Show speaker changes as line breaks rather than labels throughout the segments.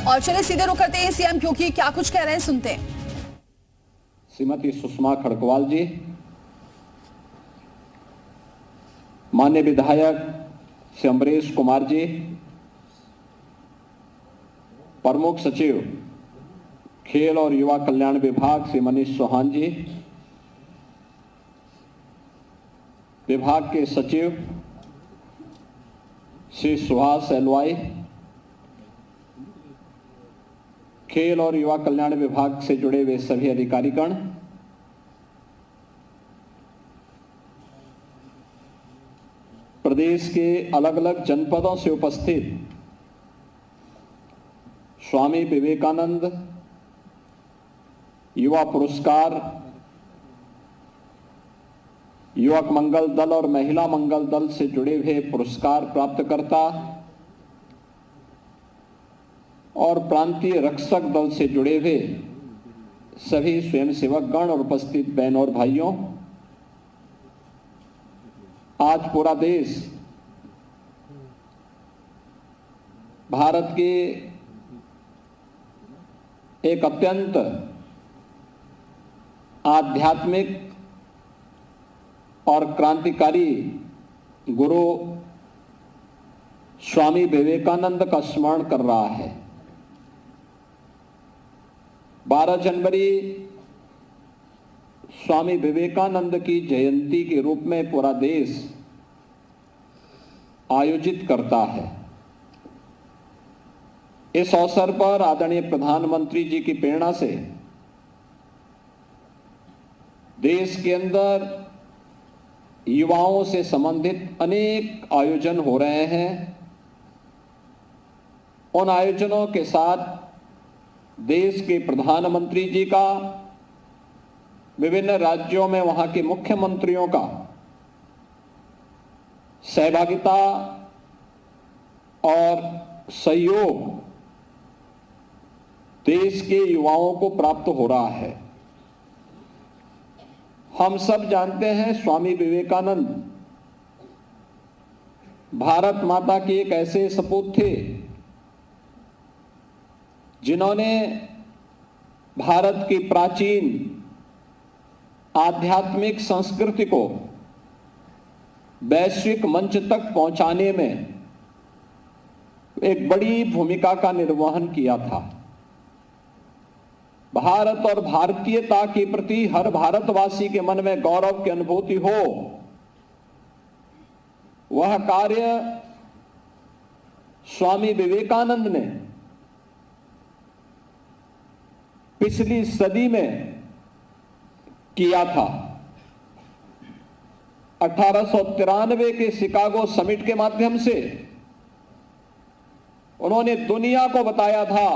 और चलिए सीधे रुक करते हैं सीएम क्योंकि क्या कुछ कह रहे हैं, सुनते हैं।
श्रीमती सुषमा खड़गवाल जी, माननीय विधायक श्री अमरीश कुमार जी, प्रमुख सचिव खेल और युवा कल्याण विभाग श्री मनीष चौहान जी, विभाग के सचिव श्री सुहास एलवाई, खेल और युवा कल्याण विभाग से जुड़े हुए सभी अधिकारीगण, प्रदेश के अलग अलग जनपदों से उपस्थित स्वामी विवेकानंद युवा पुरस्कार, युवक मंगल दल और महिला मंगल दल से जुड़े हुए पुरस्कार प्राप्तकर्ता और प्रांतीय रक्षक दल से जुड़े हुए सभी स्वयंसेवक गण और उपस्थित बहनों और भाइयों, आज पूरा देश भारत के एक अत्यंत आध्यात्मिक और क्रांतिकारी गुरु स्वामी विवेकानंद का स्मरण कर रहा है। 12 जनवरी स्वामी विवेकानंद की जयंती के रूप में पूरा देश आयोजित करता है। इस अवसर पर आदरणीय प्रधानमंत्री जी की प्रेरणा से देश के अंदर युवाओं से संबंधित अनेक आयोजन हो रहे हैं। उन आयोजनों के साथ देश के प्रधानमंत्री जी का, विभिन्न राज्यों में वहां के मुख्यमंत्रियों का सहभागिता और सहयोग देश के युवाओं को प्राप्त हो रहा है। हम सब जानते हैं स्वामी विवेकानंद भारत माता के एक ऐसे सपूत थे जिन्होंने भारत की प्राचीन आध्यात्मिक संस्कृति को वैश्विक मंच तक पहुंचाने में एक बड़ी भूमिका का निर्वहन किया था। भारत और भारतीयता के प्रति हर भारतवासी के मन में गौरव की अनुभूति हो, वह कार्य स्वामी विवेकानंद ने पिछली सदी में किया था। 1893 के शिकागो समिट के माध्यम से उन्होंने दुनिया को बताया था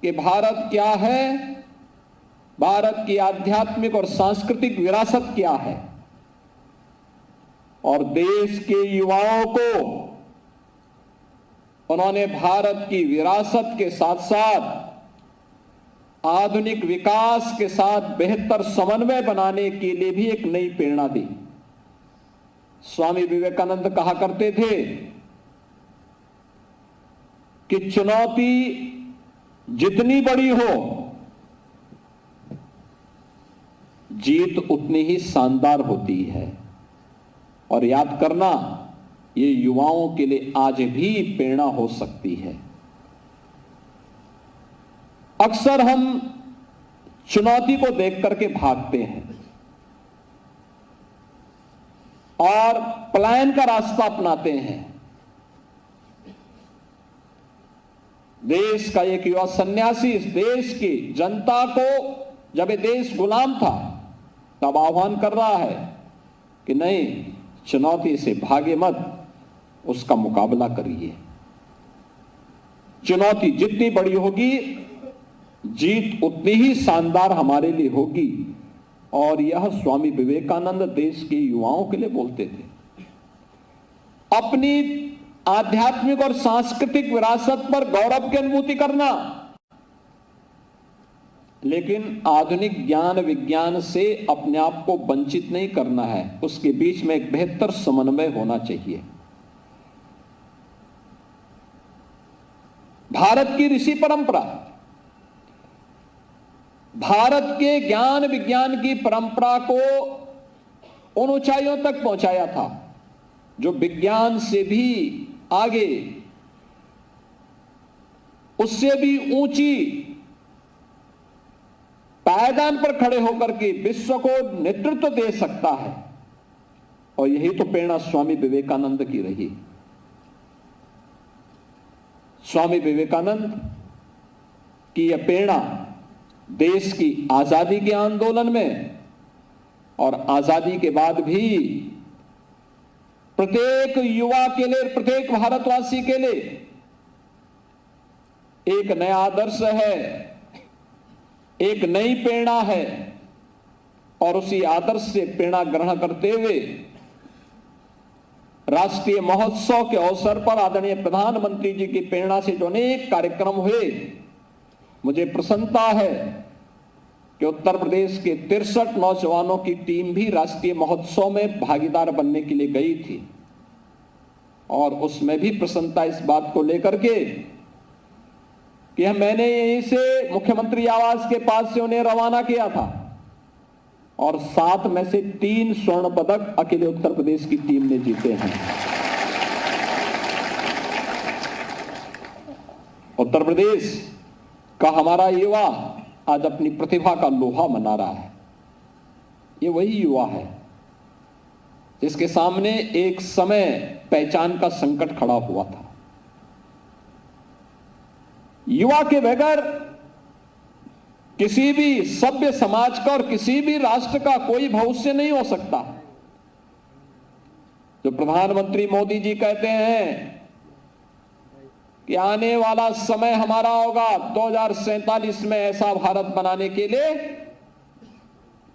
कि भारत क्या है, भारत की आध्यात्मिक और सांस्कृतिक विरासत क्या है, और देश के युवाओं को उन्होंने भारत की विरासत के साथ साथ आधुनिक विकास के साथ बेहतर समन्वय बनाने के लिए भी एक नई प्रेरणा दी। स्वामी विवेकानंद कहा करते थे कि चुनौती जितनी बड़ी हो, जीत उतनी ही शानदार होती है। और याद करना, ये युवाओं के लिए आज भी प्रेरणा हो सकती है। अक्सर हम चुनौती को देख करके भागते हैं और पलायन का रास्ता अपनाते हैं। देश का एक युवा सन्यासी इस देश की जनता को, जब ये देश गुलाम था, तब आह्वान कर रहा है कि नहीं, चुनौती से भागे मत, उसका मुकाबला करिए। चुनौती जितनी बड़ी होगी, जीत उतनी ही शानदार हमारे लिए होगी। और यह स्वामी विवेकानंद देश के युवाओं के लिए बोलते थे। अपनी आध्यात्मिक और सांस्कृतिक विरासत पर गौरव की अनुभूति करना, लेकिन आधुनिक ज्ञान विज्ञान से अपने आप को वंचित नहीं करना है। उसके बीच में एक बेहतर समन्वय होना चाहिए। भारत की ऋषि परंपरा, भारत के ज्ञान विज्ञान की परंपरा को उन ऊंचाइयों तक पहुंचाया था जो विज्ञान से भी आगे, उससे भी ऊंची पायदान पर खड़े होकर के विश्व को नेतृत्व दे सकता है। और यही तो प्रेरणा स्वामी विवेकानंद की रही। स्वामी विवेकानंद की यह प्रेरणा देश की आजादी के आंदोलन में और आजादी के बाद भी प्रत्येक युवा के लिए, प्रत्येक भारतवासी के लिए एक नया आदर्श है, एक नई प्रेरणा है। और उसी आदर्श से प्रेरणा ग्रहण करते हुए राष्ट्रीय महोत्सव के अवसर पर आदरणीय प्रधानमंत्री जी की प्रेरणा से जो अनेक कार्यक्रम हुए, मुझे प्रसन्नता है कि उत्तर प्रदेश के 63 नौजवानों की टीम भी राष्ट्रीय महोत्सव में भागीदार बनने के लिए गई थी। और उसमें भी प्रसन्नता इस बात को लेकर के कि मैंने यहीं से मुख्यमंत्री आवास के पास से उन्हें रवाना किया था और 7 में से 3 स्वर्ण पदक अकेले उत्तर प्रदेश की टीम ने जीते हैं। उत्तर प्रदेश का हमारा युवा आज अपनी प्रतिभा का लोहा मना रहा है। ये वही युवा है जिसके सामने एक समय पहचान का संकट खड़ा हुआ था। युवा के बगैर किसी भी सभ्य समाज का और किसी भी राष्ट्र का कोई भविष्य नहीं हो सकता। जो प्रधानमंत्री मोदी जी कहते हैं कि आने वाला समय हमारा होगा 2047 में ऐसा भारत बनाने के लिए,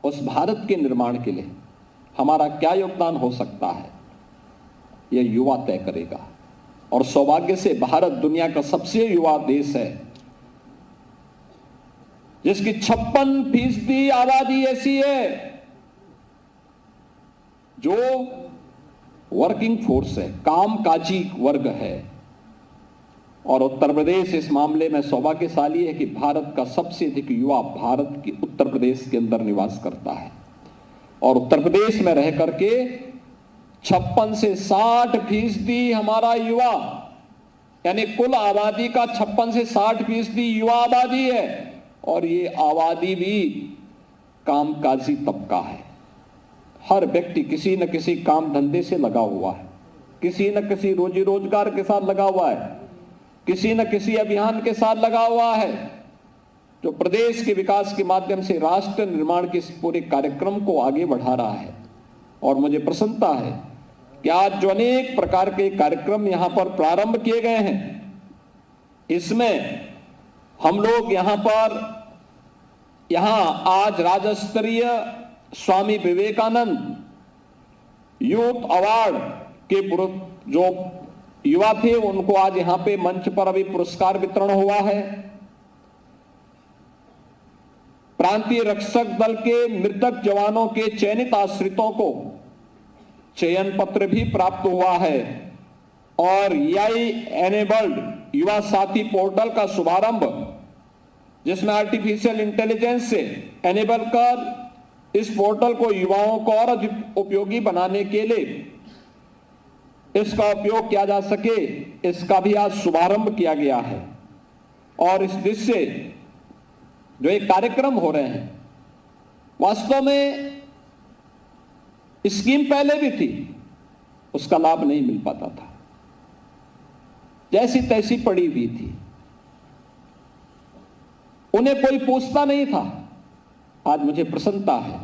उस भारत के निर्माण के लिए हमारा क्या योगदान हो सकता है, यह युवा तय करेगा। और सौभाग्य से भारत दुनिया का सबसे युवा देश है जिसकी 56% आबादी ऐसी है जो वर्किंग फोर्स है, कामकाजी वर्ग है। और उत्तर प्रदेश इस मामले में सौभाग्यशाली है कि भारत का सबसे अधिक युवा भारत की उत्तर प्रदेश के अंदर निवास करता है। और उत्तर प्रदेश में रह करके 56 से 60% हमारा युवा, यानी कुल आबादी का 56 से 60% युवा आबादी है। और ये आबादी भी कामकाजी तबका है। हर व्यक्ति किसी न किसी काम धंधे से लगा हुआ है, किसी न किसी रोजी रोजगार के साथ लगा हुआ है, किसी न किसी अभियान के साथ लगा हुआ है जो प्रदेश के विकास के माध्यम से राष्ट्र निर्माण के इस पूरे कार्यक्रम को आगे बढ़ा रहा है। और मुझे प्रसन्नता है कि आज जो अनेक प्रकार के कार्यक्रम यहां पर प्रारंभ किए गए हैं, इसमें हम लोग यहां आज राज्य स्तरीय स्वामी विवेकानंद यूथ अवार्ड के जो युवा थे उनको आज यहां पे मंच पर अभी पुरस्कार वितरण हुआ है। प्रांतीय रक्षक दल के मृतक जवानों के चयनित आश्रितों को चयन पत्र भी प्राप्त हुआ है। और EI एनेबल्ड युवा साथी पोर्टल का शुभारंभ, जिसमें आर्टिफिशियल इंटेलिजेंस से एनेबल कर इस पोर्टल को युवाओं को और अधिक उपयोगी बनाने के लिए इसका उपयोग किया जा सके, इसका भी आज शुभारंभ किया गया है। और इस दिशा से जो एक कार्यक्रम हो रहे हैं, वास्तव में स्कीम पहले भी थी, उसका लाभ नहीं मिल पाता था, जैसी तैसी पड़ी हुई थी, उन्हें कोई पूछता नहीं था। आज मुझे प्रसन्नता है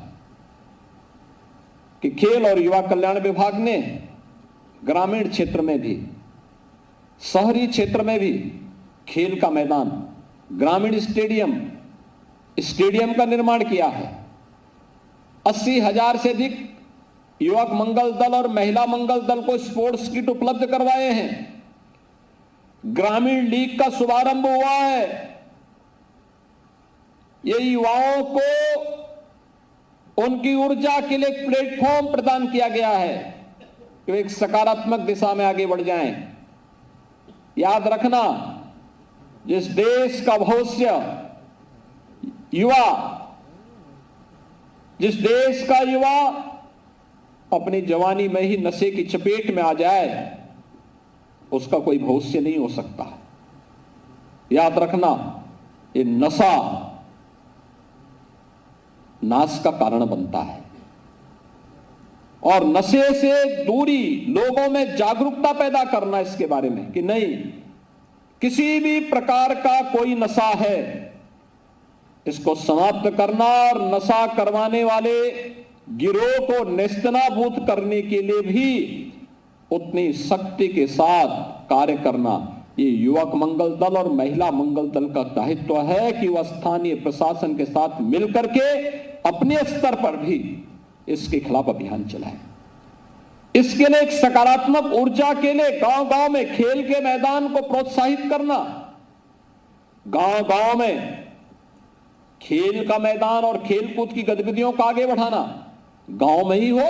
कि खेल और युवा कल्याण विभाग ने ग्रामीण क्षेत्र में भी, शहरी क्षेत्र में भी खेल का मैदान, ग्रामीण स्टेडियम का निर्माण किया है। 80,000 से अधिक युवक मंगल दल और महिला मंगल दल को स्पोर्ट्स किट उपलब्ध करवाए हैं। ग्रामीण लीग का शुभारंभ हुआ है। ये युवाओं को उनकी ऊर्जा के लिए एक प्लेटफॉर्म प्रदान किया गया है कि एक सकारात्मक दिशा में आगे बढ़ जाएं। याद रखना, जिस देश का भविष्य युवा, जिस देश का युवा अपनी जवानी में ही नशे की चपेट में आ जाए, उसका कोई भविष्य नहीं हो सकता। याद रखना, ये नशा नाश का कारण बनता है और नशे से दूरी, लोगों में जागरूकता पैदा करना इसके बारे में कि नहीं, किसी भी प्रकार का कोई नशा है, इसको समाप्त करना और नशा करवाने वाले गिरोह को नेस्तनाबूद करने के लिए भी उतनी शक्ति के साथ कार्य करना, ये युवक मंगल दल और महिला मंगल दल का दायित्व है कि वह स्थानीय प्रशासन के साथ मिलकर के अपने स्तर पर भी इसके खिलाफ अभियान चलाए। इसके लिए एक सकारात्मक ऊर्जा के लिए गांव गांव में खेल के मैदान को प्रोत्साहित करना, गांव गांव में खेल का मैदान और खेलकूद की गतिविधियों को आगे बढ़ाना। गांव में ही हो,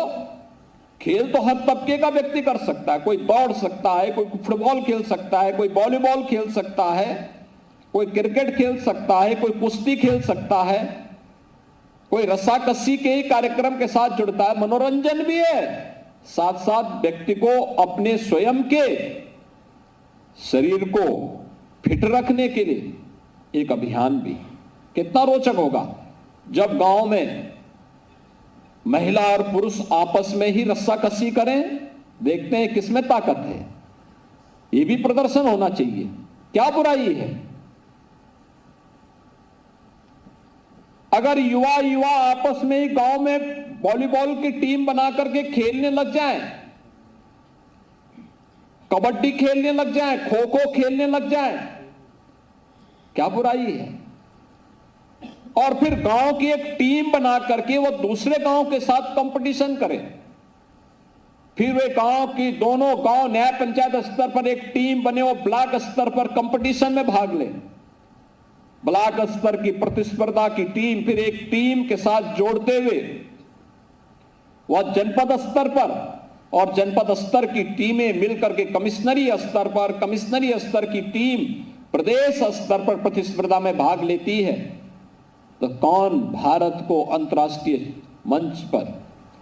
खेल तो हर तबके का व्यक्ति कर सकता है, कोई दौड़ सकता है, कोई फुटबॉल खेल सकता है, कोई वॉलीबॉल खेल सकता है, कोई क्रिकेट खेल सकता है, कोई कुश्ती खेल सकता है, कोई रस्साकसी के ही कार्यक्रम के साथ जुड़ता है। मनोरंजन भी है, साथ साथ व्यक्ति को अपने स्वयं के शरीर को फिट रखने के लिए एक अभियान भी। कितना रोचक होगा जब गांव में महिला और पुरुष आपस में ही रस्साकसी करें, देखते हैं किसमें ताकत है। ये भी प्रदर्शन होना चाहिए, क्या बुराई है। अगर युवा आपस में ही गांव में वॉलीबॉल की टीम बना करके खेलने लग जाएं, कबड्डी खेलने लग जाएं, खो खो खेलने लग जाएं, क्या बुराई है। और फिर गांव की एक टीम बना करके वो दूसरे गांव के साथ कंपटीशन करें, फिर वे गांव की दोनों गांव न्याय पंचायत स्तर पर एक टीम बने, वो ब्लॉक स्तर पर कंपटीशन में भाग ले। ब्लॉक स्तर की प्रतिस्पर्धा की टीम फिर एक टीम के साथ जोड़ते हुए वह जनपद स्तर पर, और जनपद स्तर की टीमें मिलकर के कमिश्नरी स्तर पर, कमिश्नरी स्तर की टीम प्रदेश स्तर पर प्रतिस्पर्धा में भाग लेती है। तो कौन भारत को अंतर्राष्ट्रीय मंच पर,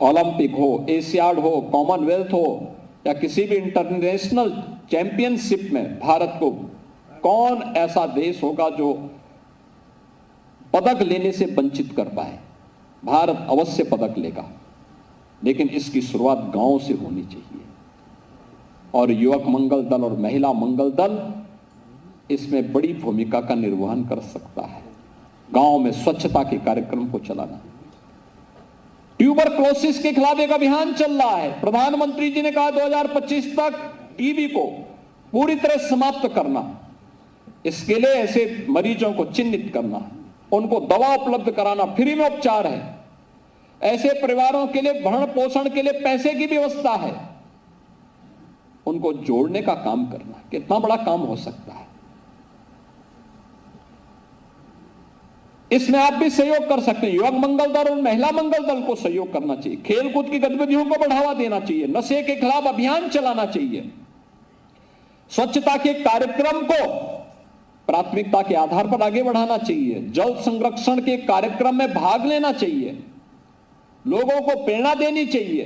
ओलंपिक हो, एशियाड हो, कॉमनवेल्थ हो या किसी भी इंटरनेशनल चैंपियनशिप में भारत को, कौन ऐसा देश होगा जो पदक लेने से वंचित कर पाए। भारत अवश्य पदक लेगा, लेकिन इसकी शुरुआत गांव से होनी चाहिए और युवक मंगल दल और महिला मंगल दल इसमें बड़ी भूमिका का निर्वहन कर सकता है। गांव में स्वच्छता के कार्यक्रम को चलाना, ट्यूबरक्लोसिस के खिलाफ एक अभियान चल रहा है। प्रधानमंत्री जी ने कहा 2025 तक टीबी को पूरी तरह समाप्त करना। इसके लिए ऐसे मरीजों को चिन्हित करना, उनको दवा उपलब्ध कराना, फ्री में उपचार है। ऐसे परिवारों के लिए भरण पोषण के लिए पैसे की व्यवस्था है, उनको जोड़ने का काम करना। कितना बड़ा काम हो सकता है। इसमें आप भी सहयोग कर सकते हैं। युवक मंगल दल और महिला मंगल दल को सहयोग करना चाहिए, खेलकूद की गतिविधियों को बढ़ावा देना चाहिए, नशे के खिलाफ अभियान चलाना चाहिए, स्वच्छता के कार्यक्रम को प्राथमिकता के आधार पर आगे बढ़ाना चाहिए, जल संरक्षण के कार्यक्रम में भाग लेना चाहिए, लोगों को प्रेरणा देनी चाहिए।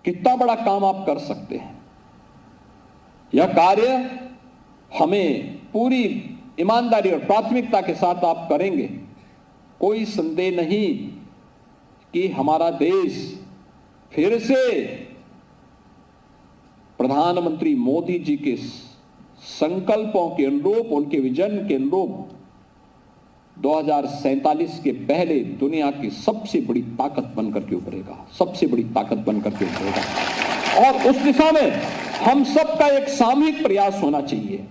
कितना बड़ा काम आप कर सकते हैं। यह कार्य हमें पूरी ईमानदारी और प्राथमिकता के साथ आप करेंगे, कोई संदेह नहीं कि हमारा देश फिर से प्रधानमंत्री मोदी जी के संकल्पों के अनुरूप, उनके विजन के अनुरूप 2047 के पहले दुनिया की सबसे बड़ी ताकत बनकर के उभरेगा, सबसे बड़ी ताकत बनकर के उभरेगा। और उस दिशा में हम सबका एक सामूहिक प्रयास होना चाहिए।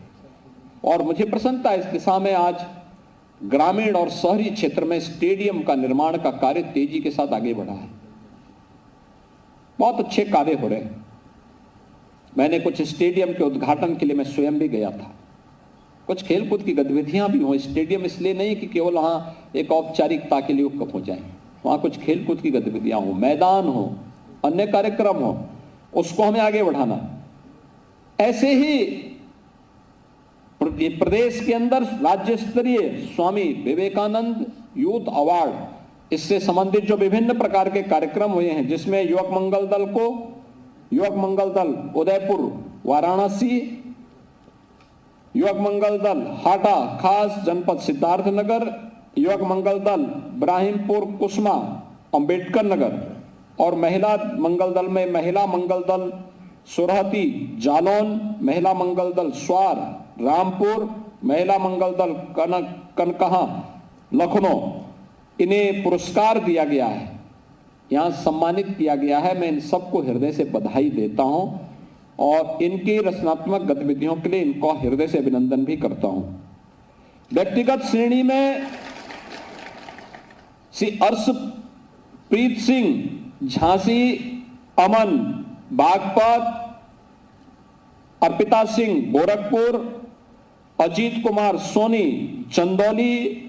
और मुझे प्रसन्नता है इस दिशा में आज ग्रामीण और शहरी क्षेत्र में स्टेडियम का निर्माण का कार्य तेजी के साथ आगे बढ़ा है। बहुत अच्छे कार्य हो रहे हैं। मैंने कुछ स्टेडियम के उद्घाटन के लिए मैं स्वयं भी गया था। कुछ खेलकूद की गतिविधियां भी हो। स्टेडियम इसलिए नहीं कि केवल वहाँ एक औपचारिकता के लिए उपकप हो जाए, वहाँ कुछ खेलकूद की गतिविधियां हो, मैदान हो, अन्य कार्यक्रम हो, उसको हमें आगे बढ़ाना। ऐसे ही ये प्रदेश के अंदर राज्य स्तरीय स्वामी विवेकानंद यूथ अवार्ड इससे संबंधित जो विभिन्न प्रकार के कार्यक्रम हुए हैं, जिसमें युवक मंगल दल उदयपुर वाराणसी, युवक मंगल दल हाटा खास जनपद सिद्धार्थनगर, युवक मंगल दल इब्राहिमपुर कुसमा अंबेडकर नगर और महिला मंगल दल में महिला मंगल दल सुरहती जालौन, महिला मंगल दल स्वार रामपुर, महिला मंगल दल कनकहा लखनऊ, इन्हें पुरस्कार दिया गया है, यहां सम्मानित किया गया है। मैं इन सबको हृदय से बधाई देता हूं और इनकी रचनात्मक गतिविधियों के लिए इनको हृदय से अभिनंदन भी करता हूं। व्यक्तिगत श्रेणी में श्री अर्शप्रीत सिंह झांसी, अमन बागपत, अर्पिता सिंह गोरखपुर, अजीत कुमार सोनी चंदौली,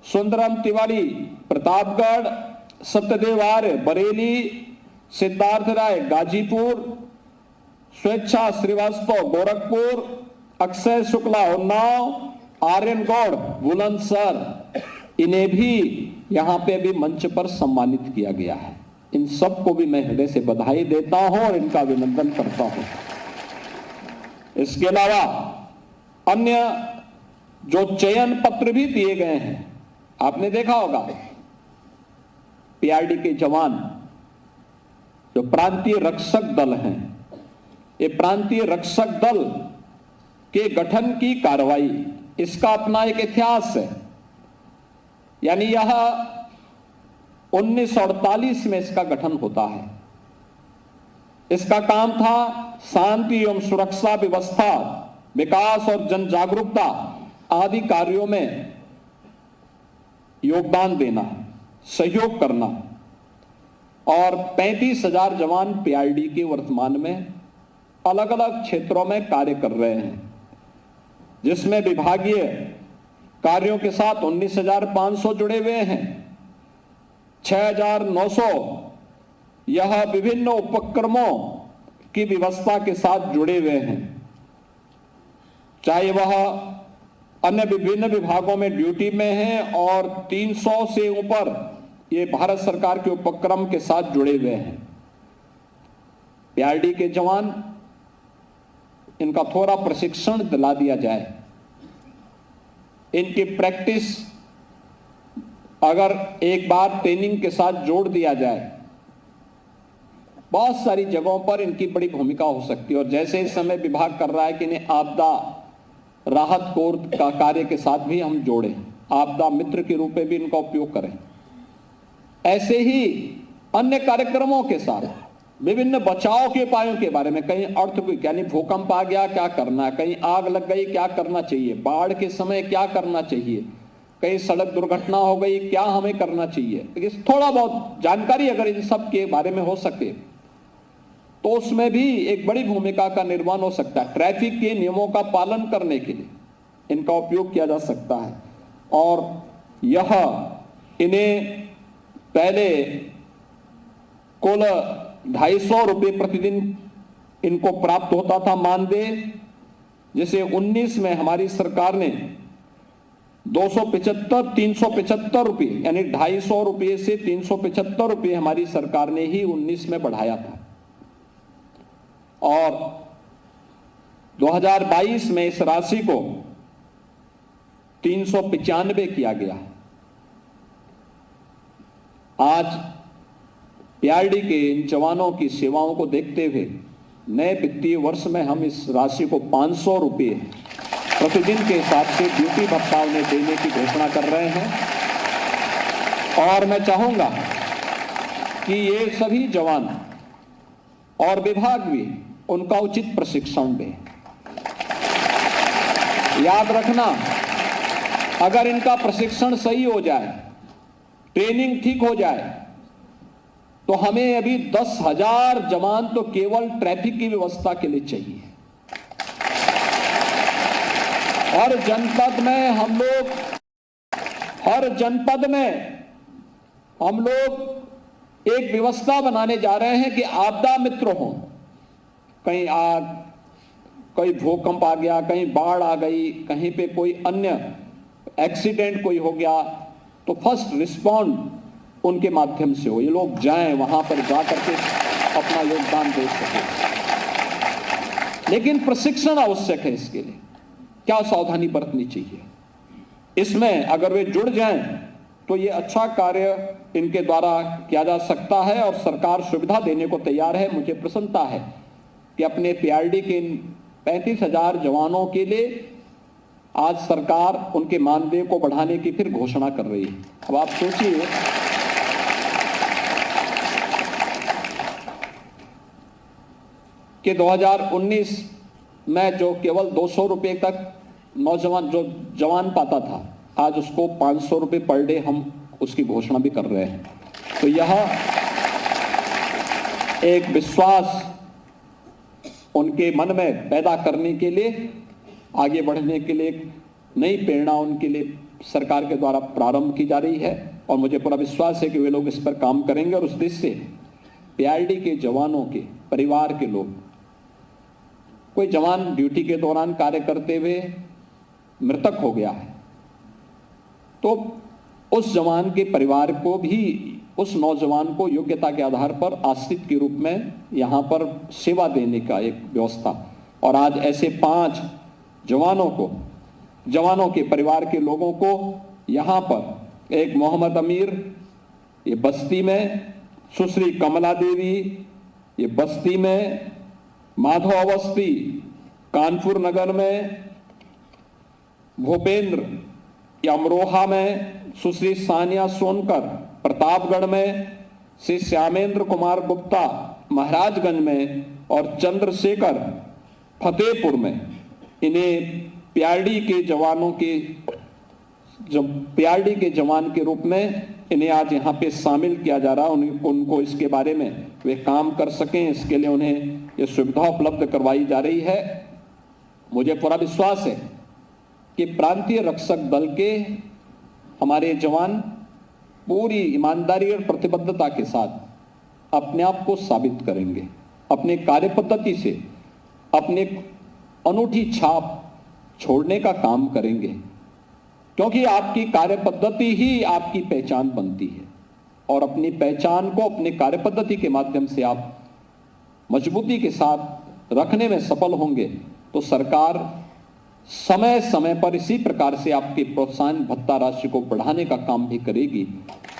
सुंदरम तिवारी प्रतापगढ़, सत्यदेव आर्य बरेली, सिद्धार्थ राय गाजीपुर, स्वेच्छा श्रीवास्तव गोरखपुर, अक्षय शुक्ला उन्नाव, आर्यन गौड़ बुलंदशहर, इन्हें भी यहां पे भी मंच पर सम्मानित किया गया है। इन सबको भी मैं हृदय से बधाई देता हूं और इनका अभिनंदन करता हूं। इसके अलावा अन्य जो चयन पत्र भी दिए गए हैं, आपने देखा होगा पीआरडी के जवान जो प्रांतीय रक्षक दल हैं, ये प्रांतीय रक्षक दल के गठन की कार्रवाई, इसका अपना एक इतिहास है। यानी यह 1948 में इसका गठन होता है। इसका काम था शांति एवं सुरक्षा व्यवस्था, विकास और जन जागरूकता आदि कार्यों में योगदान देना, सहयोग करना। और 35,000 जवान पीआरडी के वर्तमान में अलग अलग क्षेत्रों में कार्य कर रहे हैं, जिसमें विभागीय कार्यों के साथ 19,500 जुड़े हुए हैं, 6,900 यह विभिन्न उपक्रमों की व्यवस्था के साथ जुड़े हुए हैं, चाहे वह अन्य विभिन्न विभागों में ड्यूटी में हैं, और 300 से ऊपर ये भारत सरकार के उपक्रम के साथ जुड़े हुए हैं। पीआरडी के जवान, इनका थोड़ा प्रशिक्षण दिला दिया जाए, इनकी प्रैक्टिस अगर एक बार ट्रेनिंग के साथ जोड़ दिया जाए, बहुत सारी जगहों पर इनकी बड़ी भूमिका हो सकती है। और जैसे इस समय विभाग कर रहा है कि इन्हें आपदा राहत कोर का कार्य के साथ भी हम जोड़ें, आपदा मित्र के रूप में भी इनका उपयोग करें, ऐसे ही अन्य कार्यक्रमों के साथ विभिन्न बचाव के उपायों के बारे में, कहीं अर्थक्वेक यानी भूकंप आ गया क्या करना है, कहीं आग लग गई क्या करना चाहिए, बाढ़ के समय क्या करना चाहिए, कहीं सड़क दुर्घटना हो गई क्या हमें करना चाहिए, थोड़ा बहुत जानकारी अगर इन सब के बारे में हो सके तो उसमें भी एक बड़ी भूमिका का निर्माण हो सकता है। ट्रैफिक के नियमों का पालन करने के लिए इनका उपयोग किया जा सकता है। और यह इन्हें पहले कुल 250 रुपये प्रतिदिन इनको प्राप्त होता था मानदेय, जिसे 19 में हमारी सरकार ने 375 रुपये यानी 250 रुपये से 375 रुपये हमारी सरकार ने ही 19 में बढ़ाया था। और 2022 में इस राशि को 395 किया गया। आज पीआरडी के इन जवानों की सेवाओं को देखते हुए नए वित्तीय वर्ष में हम इस राशि को 500 रुपये प्रतिदिन के हिसाब से ड्यूटी भत्ता उन्हें देने की घोषणा कर रहे हैं। और मैं चाहूंगा कि ये सभी जवान और विभाग भी उनका उचित प्रशिक्षण दें। याद रखना, अगर इनका प्रशिक्षण सही हो जाए, ट्रेनिंग ठीक हो जाए, तो हमें अभी 10,000 जवान तो केवल ट्रैफिक की व्यवस्था के लिए चाहिए। हर जनपद में हम लोग एक व्यवस्था बनाने जा रहे हैं कि आपदा मित्र हों। कहीं आग, कोई भूकंप आ गया, कहीं बाढ़ आ गई, कहीं पे कोई अन्य एक्सीडेंट कोई हो गया, तो फर्स्ट रिस्पॉन्ड उनके माध्यम से हो। ये लोग जाएं, वहां पर जा करके अपना योगदान दे सके। लेकिन प्रशिक्षण आवश्यक है इसके लिए। क्या सावधानी बरतनी चाहिए इसमें? अगर वे जुड़ जाएं तो ये अच्छा कार्य इनके द्वारा किया जा सकता है और सरकार सुविधा देने को तैयार है। मुझे प्रसन्नता है कि अपने पीआरडी के 35,000 जवानों के लिए आज सरकार उनके मानदेय को बढ़ाने की फिर घोषणा कर रही है। अब आप सोचिए कि 2019 में जो केवल 200 रुपए तक नौजवान जो जवान पाता था, आज उसको 500 रुपए पर डे हम उसकी घोषणा भी कर रहे हैं। तो यह एक विश्वास उनके मन में पैदा करने के लिए, आगे बढ़ने के लिए एक नई प्रेरणा उनके लिए सरकार के द्वारा प्रारंभ की जा रही है और मुझे पूरा विश्वास है कि वे लोग इस पर काम करेंगे और उस देश से पीआरडी के जवानों के परिवार के लोग, कोई जवान ड्यूटी के दौरान कार्य करते हुए मृतक हो गया है तो उस जवान के परिवार को भी, उस नौजवान को योग्यता के आधार पर आश्रित के रूप में यहां पर सेवा देने का एक व्यवस्था। और आज ऐसे 5 जवानों को, जवानों के परिवार के लोगों को यहां पर, एक मोहम्मद अमीर ये बस्ती में, सुश्री कमला देवी ये बस्ती में, माधव अवस्थी कानपुर नगर में, भूपेंद्र या अमरोहा में, सुश्री सानिया सोनकर प्रतापगढ़ में, श्री श्यामेंद्र कुमार गुप्ता महाराजगंज में और चंद्रशेखर फतेहपुर में, इन्हें पीआरडी के जवानों के, जब पीआरडी के जवान के रूप में इन्हें आज यहाँ पे शामिल किया जा रहा है। उनको इसके बारे में वे काम कर सकें, इसके लिए उन्हें ये सुविधा उपलब्ध करवाई जा रही है। मुझे पूरा विश्वास है कि प्रांतीय रक्षक दल के हमारे जवान पूरी ईमानदारी और प्रतिबद्धता के साथ अपने आप को साबित करेंगे, अपने कार्य पद्धति से अपने अनूठी छाप छोड़ने का काम करेंगे, क्योंकि आपकी कार्य पद्धति ही आपकी पहचान बनती है और अपनी पहचान को अपने कार्य पद्धति के माध्यम से आप मजबूती के साथ रखने में सफल होंगे तो सरकार समय समय पर इसी प्रकार से आपके प्रोत्साहन भत्ता राशि को बढ़ाने का काम भी करेगी,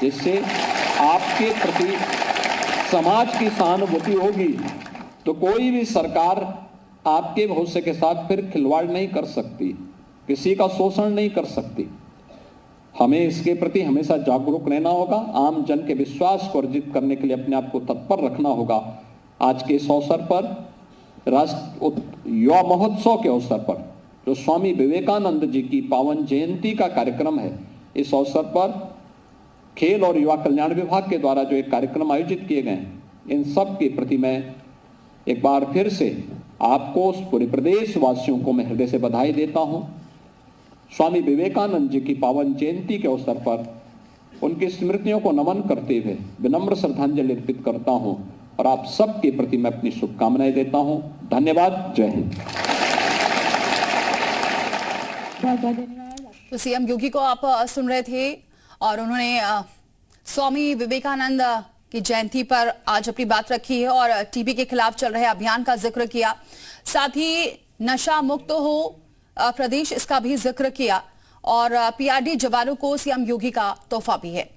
जिससे आपके प्रति समाज की सहानुभूति होगी। तो कोई भी सरकार आपके भविष्य के साथ फिर खिलवाड़ नहीं कर सकती, किसी का शोषण नहीं कर सकती। हमें इसके प्रति हमेशा जागरूक रहना होगा, आम जन के विश्वास को अर्जित करने के लिए अपने आप को तत्पर रखना होगा। आज के इस अवसर पर, राष्ट्र युवा महोत्सव के अवसर पर, जो स्वामी विवेकानंद जी की पावन जयंती का कार्यक्रम है, इस अवसर पर खेल और युवा कल्याण विभाग के द्वारा जो एक कार्यक्रम आयोजित किए गए हैं, इन सब के प्रति मैं एक बार फिर से आपको, पूरे प्रदेश वासियों को मैं हृदय से बधाई देता हूं। स्वामी विवेकानंद जी की पावन जयंती के अवसर पर उनकी स्मृतियों को नमन करते हुए विनम्र श्रद्धांजलि अर्पित करता हूं और आप सबके प्रति मैं अपनी शुभकामनाएं देता हूं। धन्यवाद। जय हिंद।
तो सीएम योगी को आप सुन रहे थे और उन्होंने स्वामी विवेकानंद की जयंती पर आज अपनी बात रखी है और टीबी के खिलाफ चल रहे अभियान का जिक्र किया, साथ ही नशा मुक्त हो प्रदेश, इसका भी जिक्र किया और पीआरडी जवानों को सीएम योगी का तोहफा भी है।